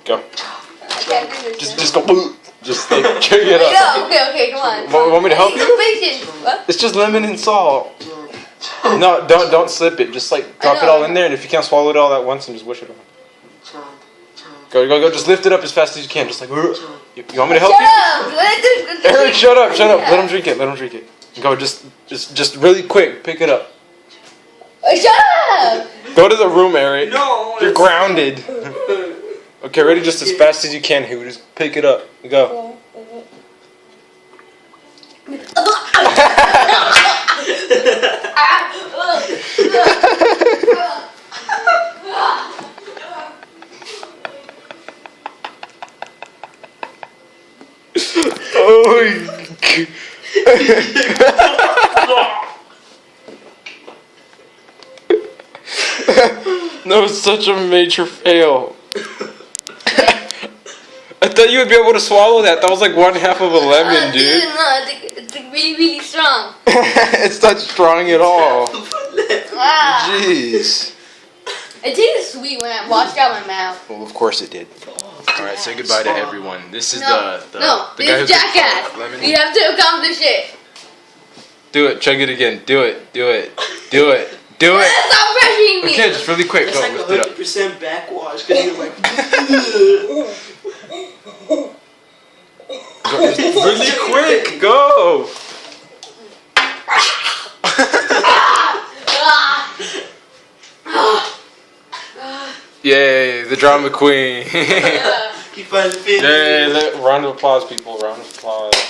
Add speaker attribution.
Speaker 1: Go.
Speaker 2: I can't do this.
Speaker 1: Just go. Just like, check it up.
Speaker 2: Okay, come on.
Speaker 1: Want me to help you?
Speaker 2: Patient. What?
Speaker 1: It's just lemon and salt. No, don't slip it. Just like drop it all in there, and if you can't swallow it all at once, and just wish it on. Go. Just lift it up as fast as you can. Just like. You want me to help you?
Speaker 2: Shut up.
Speaker 1: Eric, shut up. Let him drink it. Go. Just really quick. Pick it up.
Speaker 2: Shut up.
Speaker 1: Go to the room, Eric.
Speaker 3: No.
Speaker 1: You're grounded. Okay, ready? Just as fast as you can, Who? Just pick it up. Go. Oh. That was such a major fail. I thought you would be able to swallow that. That was like 1/2 of a lemon, dude.
Speaker 2: No, it's really strong.
Speaker 1: It's not strong at all.
Speaker 2: Ah.
Speaker 1: Jeez.
Speaker 2: It tastes sweet when I washed out my mouth.
Speaker 1: Well, of course it did. Alright, say goodbye to everyone. This is
Speaker 2: No,
Speaker 1: the guy
Speaker 2: this
Speaker 1: who
Speaker 2: jackass.
Speaker 1: lemon.
Speaker 2: You have to accomplish it.
Speaker 1: Do it. Chug it again. Do it.
Speaker 2: Stop rushing me.
Speaker 1: Okay, just really quick.
Speaker 3: It's
Speaker 1: Go.
Speaker 3: like
Speaker 1: Lift it up.
Speaker 3: 100% backwash because you're like.
Speaker 1: Go, just really quick. Go. Yay, the drama queen.
Speaker 3: You finally finished.
Speaker 1: Yay, round of applause, people. Round of applause.